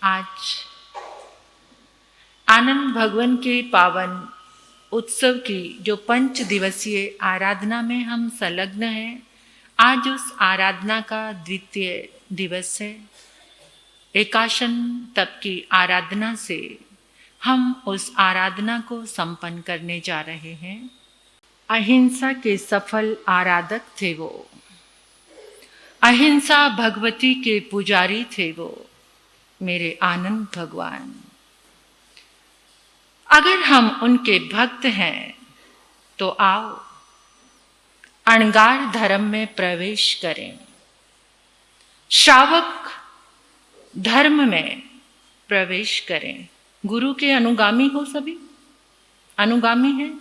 आज आनंद भगवान के पावन उत्सव की जो 5 दिवसीय आराधना में हम संलग्न हैं, आज उस आराधना का द्वितीय दिवस है। एकाशन तप की आराधना से हम उस आराधना को संपन्न करने जा रहे हैं। अहिंसा के सफल आराधक थे वो, अहिंसा भगवती के पुजारी थे वो, मेरे आनंद भगवान। अगर हम उनके भक्त हैं तो आओ अणगार धर्म में प्रवेश करें, श्रावक धर्म में प्रवेश करें। गुरु के अनुगामी हो, सभी अनुगामी हैं।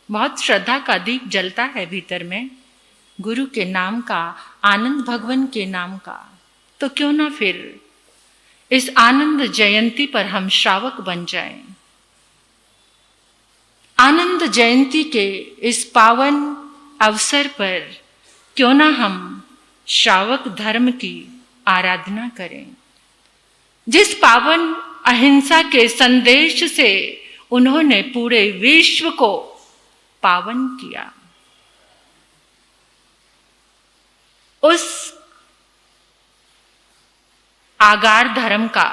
बहुत श्रद्धा का दीप जलता है भीतर में गुरु के नाम का, आनंद भगवान के नाम का। तो क्यों ना फिर इस आनंद जयंती पर हम श्रावक बन जाएं। आनंद जयंती के इस पावन अवसर पर क्यों ना हम श्रावक धर्म की आराधना करें। जिस पावन अहिंसा के संदेश से उन्होंने पूरे विश्व को पावन किया, उस आगार धर्म का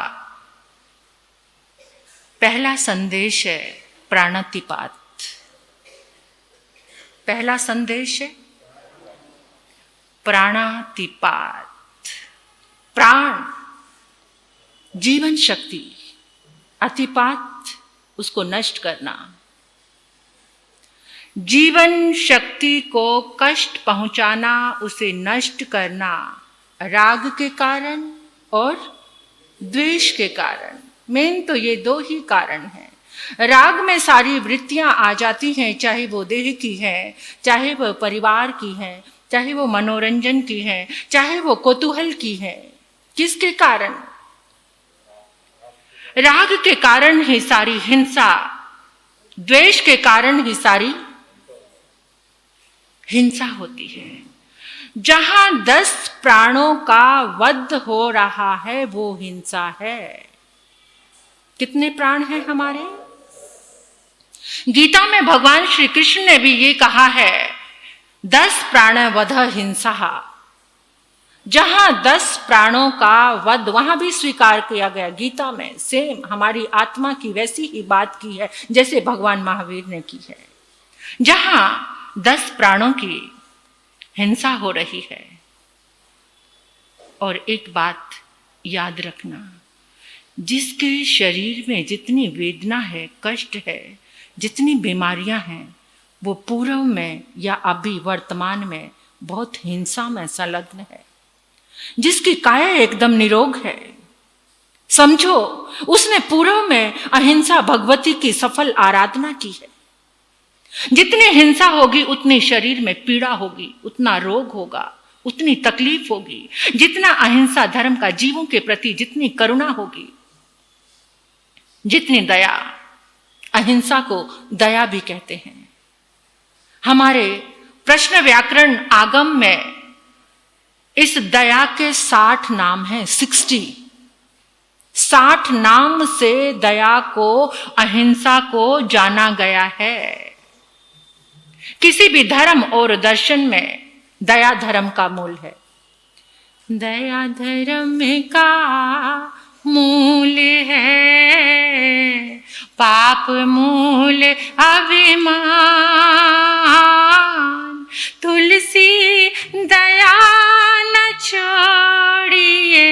पहला संदेश है प्राणातिपात। पहला संदेश है प्राणातिपात। प्राण जीवन शक्ति, अतिपात उसको नष्ट करना। जीवन शक्ति को कष्ट पहुंचाना, उसे नष्ट करना, राग के कारण और द्वेष के कारण। मेन तो ये 2 ही कारण हैं। राग में सारी वृत्तियां आ जाती हैं, चाहे वो देह की हैं, चाहे वो परिवार की हैं, चाहे वो मनोरंजन की हैं, चाहे वो कौतूहल की हैं। किसके कारण? राग के कारण ही सारी हिंसा, द्वेष के कारण ही सारी हिंसा होती है। जहां 10 प्राणों का वध हो रहा है वो हिंसा है। कितने प्राण हैं हमारे? गीता में भगवान श्री कृष्ण ने भी ये कहा है, 10 प्राण वध हिंसा। जहां 10 प्राणों का वध, वहां भी स्वीकार किया गया गीता में। सेम हमारी आत्मा की वैसी ही बात की है जैसे भगवान महावीर ने की है। जहां 10 प्राणों की हिंसा हो रही है। और एक बात याद रखना, जिसके शरीर में जितनी वेदना है, कष्ट है, जितनी बीमारियां हैं, वो पूर्व में या अभी वर्तमान में बहुत हिंसा में संलग्न है। जिसकी काया एकदम निरोग है, समझो उसने पूर्व में अहिंसा भगवती की सफल आराधना की है। जितनी हिंसा होगी उतनी शरीर में पीड़ा होगी, उतना रोग होगा, उतनी तकलीफ होगी। जितना अहिंसा धर्म का जीवों के प्रति जितनी करुणा होगी, जितनी दया, अहिंसा को दया भी कहते हैं। हमारे प्रश्न व्याकरण आगम में इस दया के 60 नाम हैं। 60 नाम से दया को, अहिंसा को जाना गया है। किसी भी धर्म और दर्शन में दया धर्म का मूल है। दया धर्म का मूल है, पाप मूल अभिमान। तुलसी दया न छोड़िए,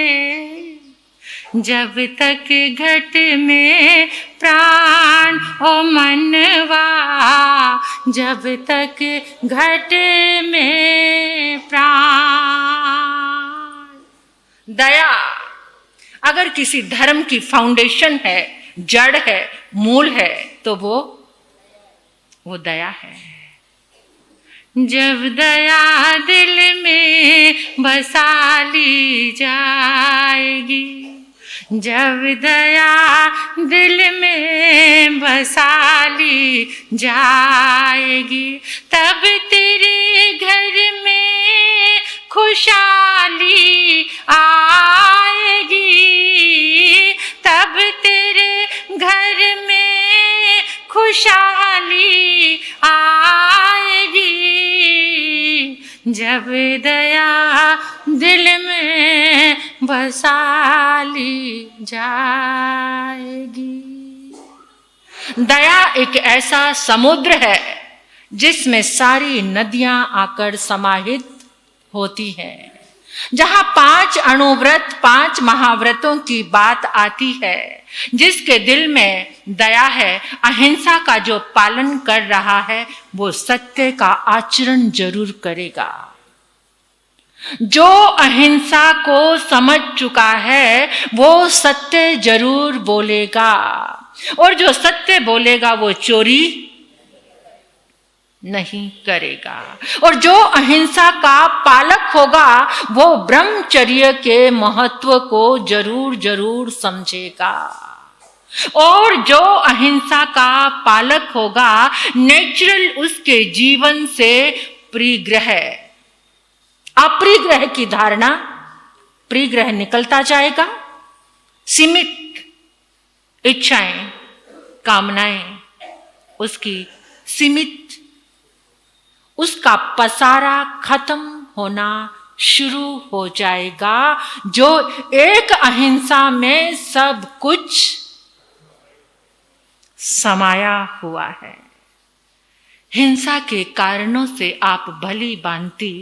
जब तक घट में प्राण ओ मनवा, जब तक घट में प्राण। दया अगर किसी धर्म की फाउंडेशन है, जड़ है, मूल है, तो वो दया है। जब दया दिल में बसा ली जाएगी, जब दया दिल में बसा ली जाएगी, तब तेरे घर में खुशहाली आएगी, खुशहाली आएगी जब दया दिल में बसा ली जाएगी। दया एक ऐसा समुद्र है जिसमें सारी नदियां आकर समाहित होती हैं। जहां 5 अणुव्रत 5 महाव्रतों की बात आती है, जिसके दिल में दया है, अहिंसा का जो पालन कर रहा है वो सत्य का आचरण जरूर करेगा। जो अहिंसा को समझ चुका है वो सत्य जरूर बोलेगा, और जो सत्य बोलेगा वो चोरी नहीं करेगा, और जो अहिंसा का पालक होगा वो ब्रह्मचर्य के महत्व को जरूर जरूर समझेगा, और जो अहिंसा का पालक होगा नेचुरल उसके जीवन से परिग्रह, अपरिग्रह की धारणा, परिग्रह निकलता जाएगा। सीमित इच्छाएं, कामनाएं, उसकी सीमित, उसका पसारा खत्म होना शुरू हो जाएगा। जो एक अहिंसा में सब कुछ समाया हुआ है। हिंसा के कारणों से आप भली भांति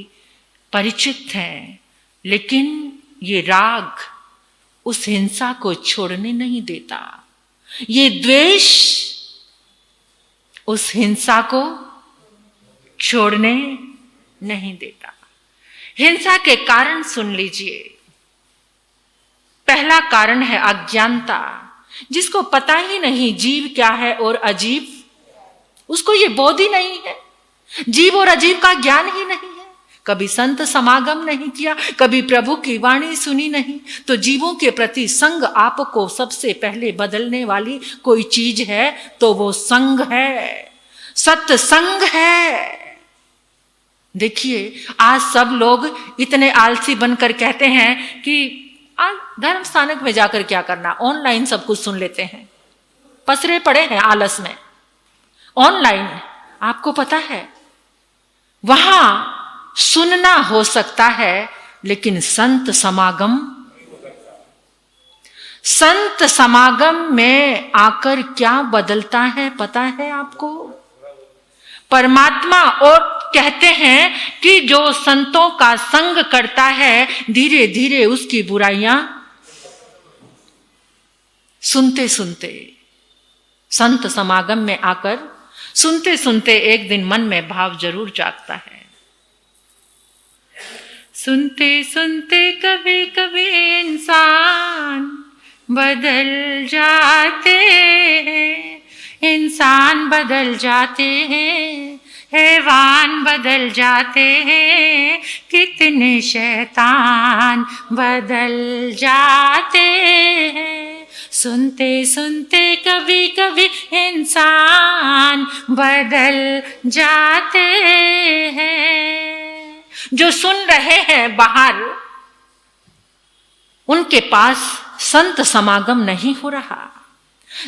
परिचित हैं, लेकिन ये राग उस हिंसा को छोड़ने नहीं देता। ये द्वेष उस हिंसा को छोड़ने नहीं देता। हिंसा के कारण सुन लीजिए। पहला कारण है अज्ञानता। जिसको पता ही नहीं जीव क्या है और अजीब, उसको ये बोध ही नहीं है। जीव और अजीब का ज्ञान ही नहीं है। कभी संत समागम नहीं किया, कभी प्रभु की वाणी सुनी नहीं, तो जीवों के प्रति संग आपको सबसे पहले बदलने वाली कोई चीज है तो वो संग है, सत्संग है। देखिए आज सब लोग इतने आलसी बनकर कहते हैं कि आज धर्म स्थानक में जाकर क्या करना, ऑनलाइन सब कुछ सुन लेते हैं। पसरे पड़े हैं आलस में। ऑनलाइन आपको पता है वहां सुनना हो सकता है, लेकिन संत समागम में आकर क्या बदलता है पता है आपको? परमात्मा, और कहते हैं कि जो संतों का संग करता है धीरे धीरे उसकी बुराइयां सुनते सुनते, संत समागम में आकर सुनते सुनते एक दिन मन में भाव जरूर जागता है। सुनते सुनते कभी कभी इंसान बदल जाते हैं, इंसान बदल जाते हैं, हैवान बदल जाते हैं, कितने शैतान बदल जाते हैं। सुनते सुनते कभी कभी इंसान बदल जाते हैं। जो सुन रहे हैं बाहर, उनके पास संत समागम नहीं हो रहा।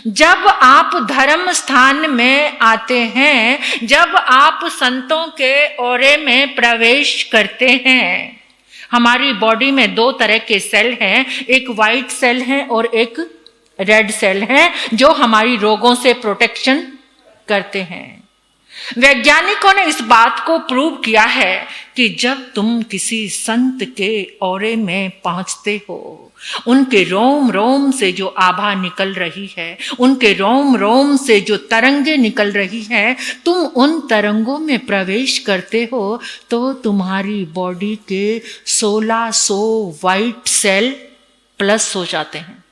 जब आप धर्म स्थान में आते हैं, जब आप संतों के ओरे में प्रवेश करते हैं, हमारी बॉडी में 2 तरह के सेल हैं, एक वाइट सेल है और एक रेड सेल है, जो हमारी रोगों से प्रोटेक्शन करते हैं। वैज्ञानिकों ने इस बात को प्रूव किया है कि जब तुम किसी संत के ओरे में पहुंचते हो, उनके रोम रोम से जो आभा निकल रही है, उनके रोम रोम से जो तरंगे निकल रही हैं, तुम उन तरंगों में प्रवेश करते हो तो तुम्हारी बॉडी के 1600 वाइट सेल प्लस हो जाते हैं।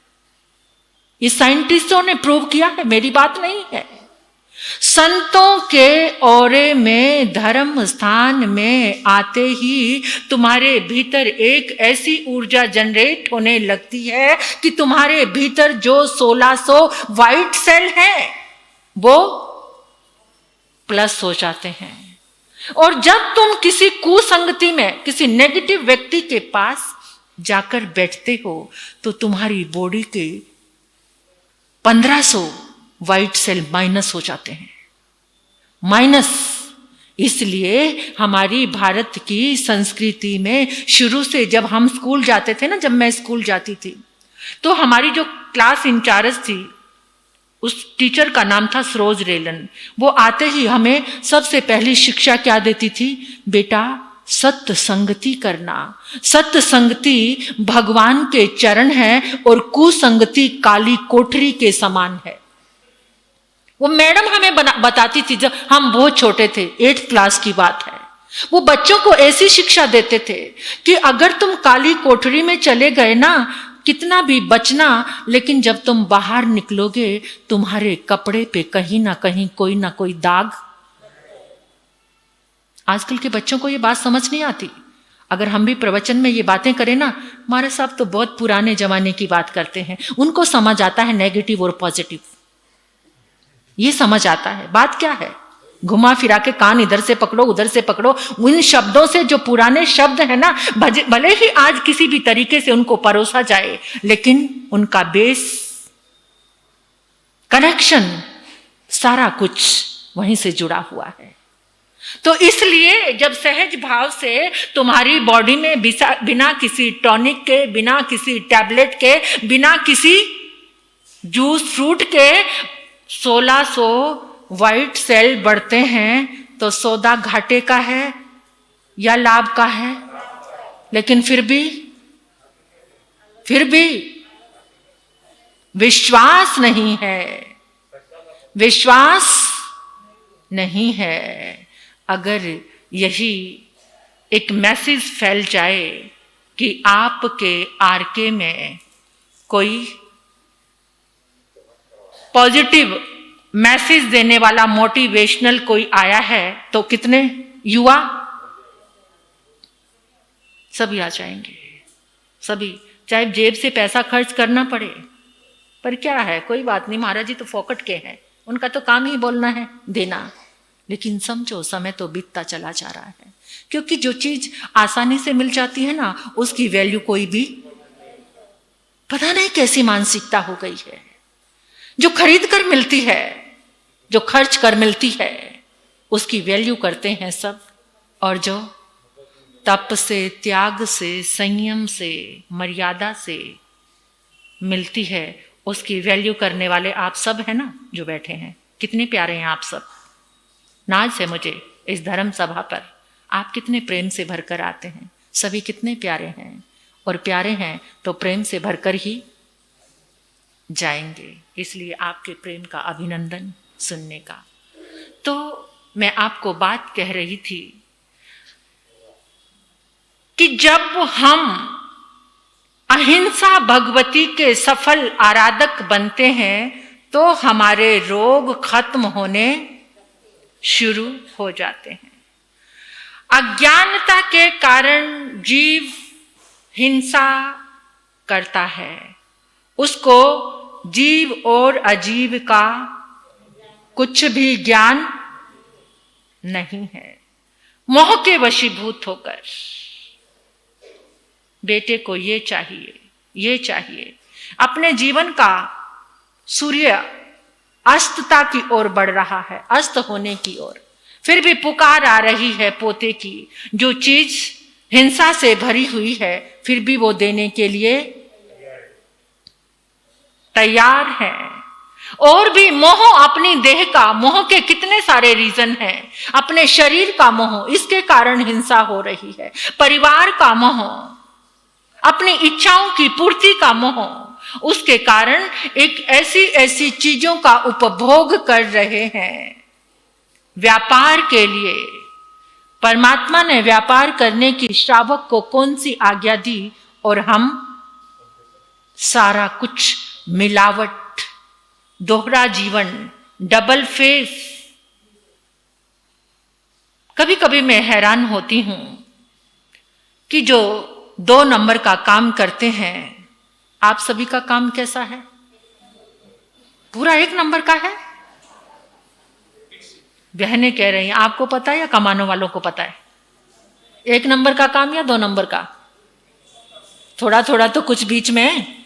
ये साइंटिस्टों ने प्रूव किया है, मेरी बात नहीं है। संतों के ओरे में, धर्म स्थान में आते ही तुम्हारे भीतर एक ऐसी ऊर्जा जनरेट होने लगती है कि तुम्हारे भीतर जो 1600 वाइट सेल हैं वो प्लस हो जाते हैं। और जब तुम किसी कुसंगति में, किसी नेगेटिव व्यक्ति के पास जाकर बैठते हो तो तुम्हारी बॉडी के 1500 वाइट सेल माइनस हो जाते हैं, माइनस। इसलिए हमारी भारत की संस्कृति में शुरू से, जब हम स्कूल जाते थे ना, जब मैं स्कूल जाती थी, तो हमारी जो क्लास इंचार्ज थी, उस टीचर का नाम था सरोज रेलन। वो आते ही हमें सबसे पहली शिक्षा क्या देती थी? बेटा, सत्य संगति करना। सत्य संगति भगवान के चरण है और कुसंगति काली कोठरी के समान है। वो मैडम हमें बताती थी जब हम बहुत छोटे थे, 8th क्लास की बात है। वो बच्चों को ऐसी शिक्षा देते थे कि अगर तुम काली कोठरी में चले गए ना, कितना भी बचना, लेकिन जब तुम बाहर निकलोगे तुम्हारे कपड़े पे कहीं ना कहीं कोई ना कोई दाग। आजकल के बच्चों को ये बात समझ नहीं आती। अगर हम भी प्रवचन में ये बातें करें ना, हमारे साहब तो बहुत पुराने जमाने की बात करते हैं, उनको समझ आता है नेगेटिव और पॉजिटिव, ये समझ आता है। बात क्या है? घुमा फिरा के कान इधर से पकड़ो उधर से पकड़ो, उन शब्दों से, जो पुराने शब्द है ना, भले ही आज किसी भी तरीके से उनको परोसा जाए, लेकिन उनका बेस, कनेक्शन, सारा कुछ वहीं से जुड़ा हुआ है। तो इसलिए जब सहज भाव से तुम्हारी बॉडी में बिना किसी टॉनिक के, बिना किसी टैबलेट के, बिना किसी जूस फ्रूट के 1600 वाइट सेल बढ़ते हैं, तो सौदा घाटे का है या लाभ का है? लेकिन फिर भी विश्वास नहीं है, विश्वास नहीं है। अगर यही एक मैसेज फैल जाए कि आपके आरके में कोई पॉजिटिव मैसेज देने वाला मोटिवेशनल कोई आया है, तो कितने युवा सभी आ जाएंगे, सभी, चाहे जेब से पैसा खर्च करना पड़े। पर क्या है, कोई बात नहीं, महाराज जी तो फोकट के हैं, उनका तो काम ही बोलना है, देना। लेकिन समझो समय तो बीतता चला जा रहा है, क्योंकि जो चीज आसानी से मिल जाती है ना, उसकी वैल्यू कोई भी, पता नहीं कैसी मानसिकता हो गई है। जो खरीद कर मिलती है, जो खर्च कर मिलती है, उसकी वैल्यू करते हैं सब। और जो तप से, त्याग से, संयम से, मर्यादा से मिलती है, उसकी वैल्यू करने वाले आप सब हैं ना, जो बैठे हैं। कितने प्यारे हैं आप सब। नाज है मुझे इस धर्म सभा पर, आप कितने प्रेम से भरकर आते हैं, सभी कितने प्यारे हैं, और प्यारे हैं तो प्रेम से भरकर ही जाएंगे। इसलिए आपके प्रेम का अभिनंदन सुनने का। तो मैं आपको बात कह रही थी कि जब हम अहिंसा भगवती के सफल आराधक बनते हैं, तो हमारे रोग खत्म होने शुरू हो जाते हैं। अज्ञानता के कारण जीव हिंसा करता है, उसको जीव और अजीव का कुछ भी ज्ञान नहीं है। मोह के वशीभूत होकर बेटे को ये चाहिए, ये चाहिए। अपने जीवन का सूर्य अस्तता की ओर बढ़ रहा है, अस्त होने की ओर, फिर भी पुकार आ रही है पोते की। जो चीज हिंसा से भरी हुई है, फिर भी वो देने के लिए तैयार है। और भी मोह, अपनी देह का मोह के कितने सारे रीजन हैं। अपने शरीर का मोह, इसके कारण हिंसा हो रही है। परिवार का मोह, अपनी इच्छाओं की पूर्ति का मोह, उसके कारण एक ऐसी ऐसी चीजों का उपभोग कर रहे हैं व्यापार के लिए। परमात्मा ने व्यापार करने की श्रावक को कौन सी आज्ञा दी, और हम सारा कुछ मिलावट, दोहरा जीवन, डबल फेस। कभी कभी मैं हैरान होती हूं कि जो 2 नंबर का काम करते हैं, आप सभी का काम कैसा है? पूरा 1 नंबर का है। बहनें कह रही हैं, आपको पता है या कमाने वालों को पता है? 1 नंबर का काम या 2 नंबर का? थोड़ा थोड़ा तो कुछ बीच में है।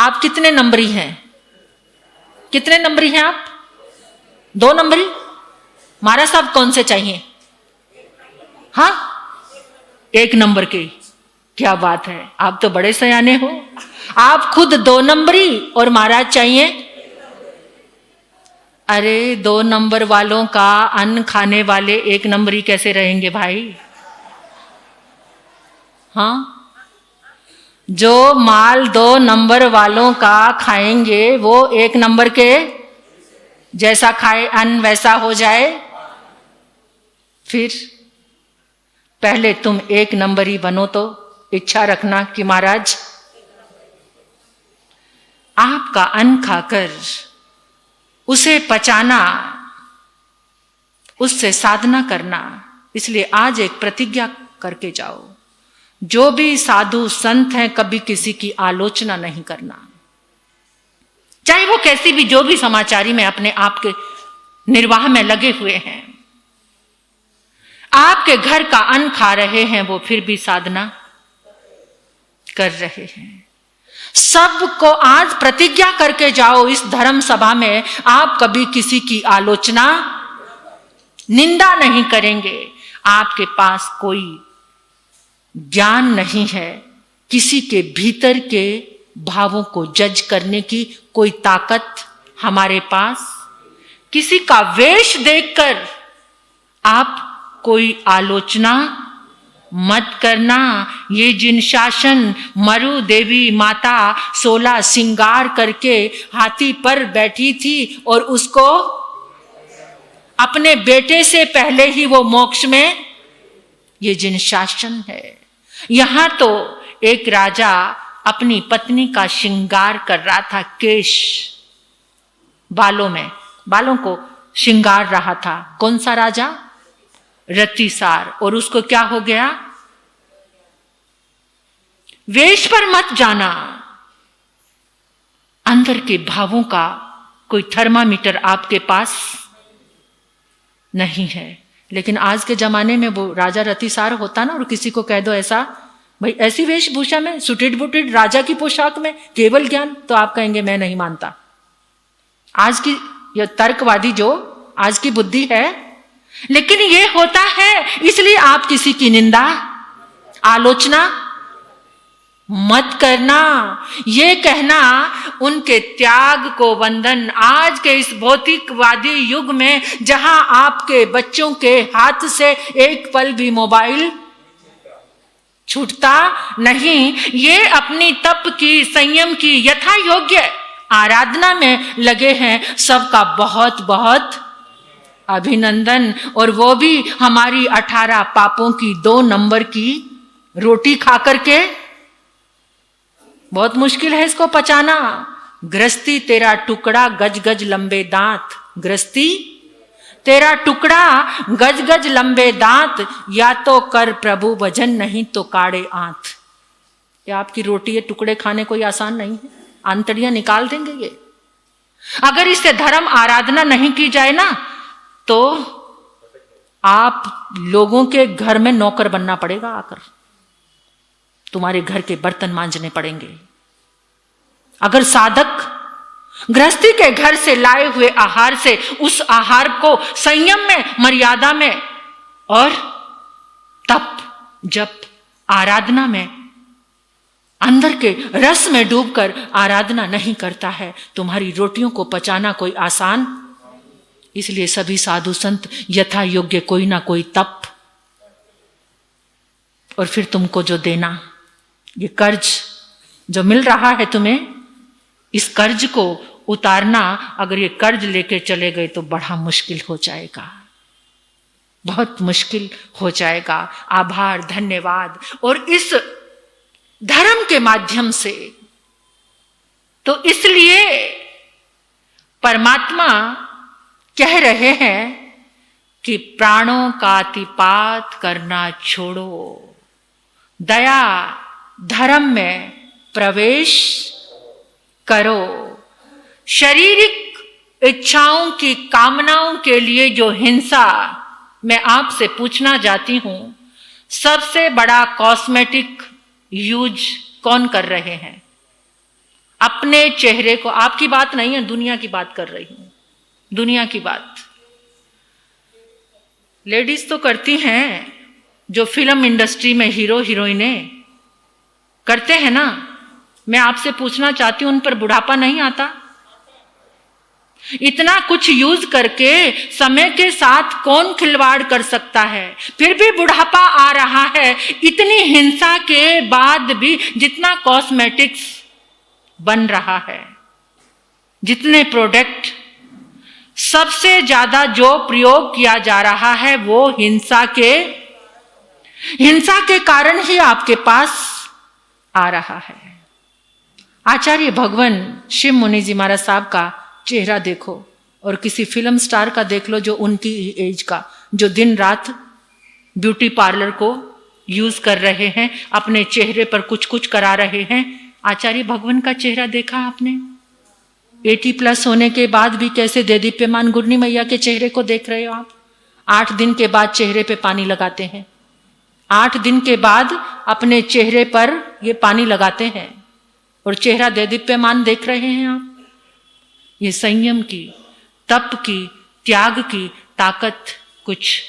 आप कितने नंबरी हैं? कितने नंबरी हैं आप? 2 नंबरी। महाराज साहब कौन से चाहिए? हाँ, 1 नंबर के। क्या बात है, आप तो बड़े सयाने हो। आप खुद 2 नंबरी और महाराज चाहिए। अरे 2 नंबर वालों का अन्न खाने वाले 1 नंबरी कैसे रहेंगे भाई? हाँ, जो माल 2 नंबर वालों का खाएंगे वो 1 नंबर के जैसा खाए अन्न वैसा हो जाए। फिर पहले तुम 1 नंबरी बनो तो इच्छा रखना कि महाराज आपका अन्न खाकर उसे पचाना, उससे साधना करना। इसलिए आज एक प्रतिज्ञा करके जाओ, जो भी साधु संत हैं कभी किसी की आलोचना नहीं करना, चाहे वो कैसी भी जो भी समाचारी में अपने आप के निर्वाह में लगे हुए हैं। आपके घर का अन्न खा रहे हैं वो फिर भी साधना कर रहे हैं। सबको आज प्रतिज्ञा करके जाओ इस धर्म सभा में, आप कभी किसी की आलोचना निंदा नहीं करेंगे। आपके पास कोई ज्ञान नहीं है, किसी के भीतर के भावों को जज करने की कोई ताकत हमारे पास, किसी का वेश देखकर आप कोई आलोचना मत करना। ये जिन शासन मरु देवी माता 16 श्रृंगार करके हाथी पर बैठी थी और उसको अपने बेटे से पहले ही वो मोक्ष में, ये जिन शासन है। यहां तो एक राजा अपनी पत्नी का श्रृंगार कर रहा था, केश बालों में, बालों को श्रृंगार रहा था। कौन सा राजा? रतिसार। और उसको क्या हो गया? वेश पर मत जाना। अंदर के भावों का कोई थर्मामीटर आपके पास नहीं है। लेकिन आज के जमाने में वो राजा रतिसार होता ना, और किसी को कह दो ऐसा, भाई ऐसी वेशभूषा में, सुटिड बुटिड राजा की पोशाक में, केवल ज्ञान, तो आप कहेंगे मैं नहीं मानता। आज की यह तर्कवादी जो आज की बुद्धि है। लेकिन ये होता है, इसलिए आप किसी की निंदा आलोचना मत करना। ये कहना उनके त्याग को वंदन। आज के इस भौतिकवादी युग में जहां आपके बच्चों के हाथ से एक पल भी मोबाइल छूटता नहीं, ये अपनी तप की, संयम की यथा योग्य आराधना में लगे हैं। सबका बहुत बहुत अभिनंदन। और वो भी हमारी 18 पापों की 2 नंबर की रोटी खा करके। बहुत मुश्किल है इसको पचाना। गृहस्थी तेरा टुकड़ा गज गज लंबे दांत, गृहस्थी तेरा टुकड़ा गज गज लंबे दांत, या तो कर प्रभु भजन नहीं तो काड़े आंत। ये आपकी रोटी, ये टुकड़े खाने कोई आसान नहीं है, आंतड़ियां निकाल देंगे ये। अगर इससे धर्म आराधना नहीं की जाए ना, तो आप लोगों के घर में नौकर बनना पड़ेगा आकर, तुम्हारे घर के बर्तन मांजने पड़ेंगे। अगर साधक गृहस्थी के घर से लाए हुए आहार से उस आहार को संयम में, मर्यादा में और तप, जप, आराधना में, अंदर के रस में डूबकर आराधना नहीं करता है, तुम्हारी रोटियों को पचाना कोई आसान। इसलिए सभी साधु संत यथा योग्य कोई ना कोई तप, और फिर तुमको जो देना, ये कर्ज जो मिल रहा है तुम्हें, इस कर्ज को उतारना। अगर ये कर्ज लेके चले गए तो बड़ा मुश्किल हो जाएगा, बहुत मुश्किल हो जाएगा। आभार, धन्यवाद। और इस धर्म के माध्यम से, तो इसलिए परमात्मा कह रहे हैं कि प्राणों का अतिपात करना छोड़ो, दया धर्म में प्रवेश करो। शारीरिक इच्छाओं की कामनाओं के लिए जो हिंसा, मैं आपसे पूछना चाहती हूं, सबसे बड़ा कॉस्मेटिक यूज कौन कर रहे हैं? अपने चेहरे को, आपकी बात नहीं है, दुनिया की बात कर रही हूं, दुनिया की बात। लेडीज तो करती हैं, जो फिल्म इंडस्ट्री में हीरो हीरोइनें करते हैं ना, मैं आपसे पूछना चाहती हूं उन पर बुढ़ापा नहीं आता? इतना कुछ यूज करके समय के साथ कौन खिलवाड़ कर सकता है, फिर भी बुढ़ापा आ रहा है। इतनी हिंसा के बाद भी जितना कॉस्मेटिक्स बन रहा है, जितने प्रोडक्ट, सबसे ज्यादा जो प्रयोग किया जा रहा है वो हिंसा के कारण ही आपके पास आ रहा है। आचार्य भगवान शिव मुनि जी महाराज साहब का चेहरा देखो और किसी फिल्म स्टार का देख लो जो उनकी एज का, जो दिन रात ब्यूटी पार्लर को यूज कर रहे हैं, अपने चेहरे पर कुछ कुछ करा रहे हैं। आचार्य भगवान का चेहरा देखा आपने? 80+ होने के बाद भी कैसे देदीप्यमान गुरनी मैया के चेहरे को देख रहे हो आप? 8 दिन के बाद चेहरे पे पानी लगाते हैं, 8 दिन के बाद अपने चेहरे पर ये पानी लगाते हैं और चेहरा देदीप्यमान देख रहे हैं आप। ये संयम की, तप की, त्याग की ताकत कुछ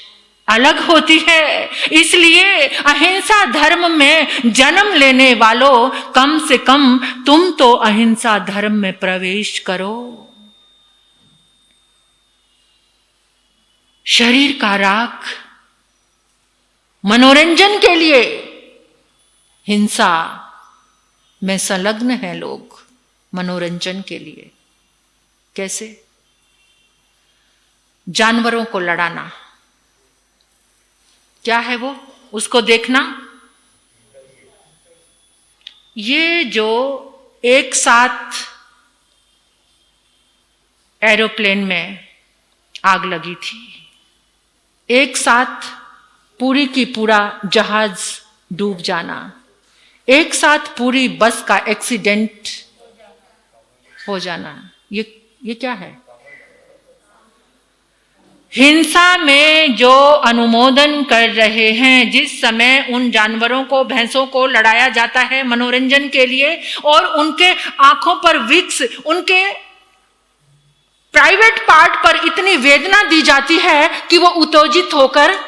अलग होती है। इसलिए अहिंसा धर्म में जन्म लेने वालों, कम से कम तुम तो अहिंसा धर्म में प्रवेश करो। शरीर का राख मनोरंजन के लिए हिंसा में संलग्न है लोग, मनोरंजन के लिए। कैसे? जानवरों को लड़ाना, क्या है वो, उसको देखना। ये जो एक साथ एरोप्लेन में आग लगी थी, एक साथ पूरी की पूरा जहाज डूब जाना, एक साथ पूरी बस का एक्सीडेंट हो जाना, ये क्या है? हिंसा में जो अनुमोदन कर रहे हैं, जिस समय उन जानवरों को, भैंसों को लड़ाया जाता है मनोरंजन के लिए, और उनके आंखों पर विक्स, उनके प्राइवेट पार्ट पर इतनी वेदना दी जाती है कि वो उत्तेजित होकर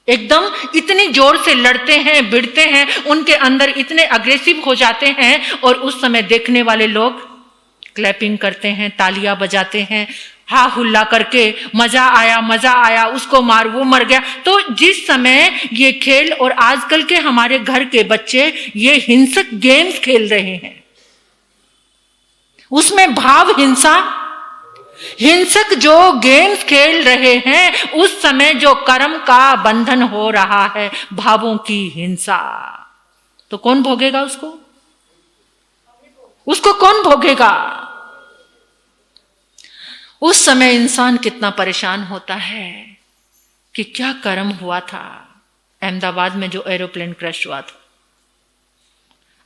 एकदम इतनी जोर से लड़ते हैं, भिड़ते हैं, उनके अंदर इतने अग्रेसिव हो जाते हैं, और उस समय देखने वाले लोग क्लैपिंग करते हैं, तालियां बजाते हैं, हा हुल्ला करके मजा आया, उसको मार, वो मर गया। तो जिस समय ये खेल, और आजकल के हमारे घर के बच्चे ये हिंसक गेम्स खेल रहे हैं, उसमें भाव हिंसा, हिंसक जो गेम्स खेल रहे हैं, उस समय जो कर्म का बंधन हो रहा है, भावों की हिंसा, तो कौन भोगेगा उसको? उसको कौन भोगेगा? उस समय इंसान कितना परेशान होता है कि क्या कर्म हुआ था। अहमदाबाद में जो एरोप्लेन क्रैश हुआ था,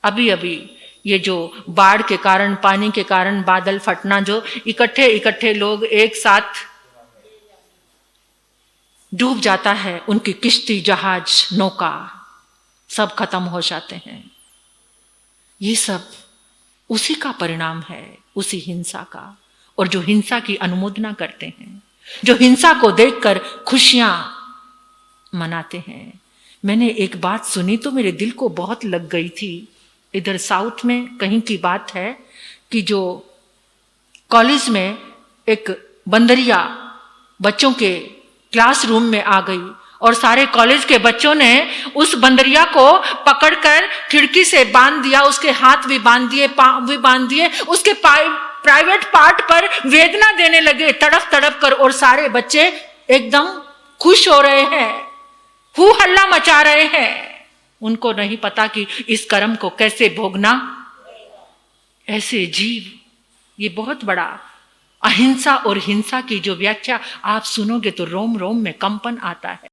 अभी अभी ये जो बाढ़ के कारण, पानी के कारण बादल फटना, जो इकट्ठे लोग एक साथ डूब जाता है, उनकी किश्ती, जहाज, नौका सब खत्म हो जाते हैं। ये सब उसी का परिणाम है, उसी हिंसा का। और जो हिंसा की अनुमोदना करते हैं, जो हिंसा को देखकर खुशियां मनाते हैं। मैंने एक बात सुनी तो मेरे दिल को बहुत लग गई थी। इधर साउथ में कहीं की बात है कि जो कॉलेज में एक बंदरिया बच्चों के क्लासरूम में आ गई और सारे कॉलेज के बच्चों ने उस बंदरिया को पकड़कर खिड़की से बांध दिया, उसके हाथ भी बांध दिए, पांव भी बांध दिए, उसके प्राइवेट पार्ट पर वेदना देने लगे तड़प तड़प कर, और सारे बच्चे एकदम खुश हो रहे हैं, हू हल्ला मचा रहे हैं। उनको नहीं पता कि इस कर्म को कैसे भोगना। ऐसे जीव, ये बहुत बड़ा अहिंसा और हिंसा की जो व्याख्या आप सुनोगे तो रोम रोम में कंपन आता है।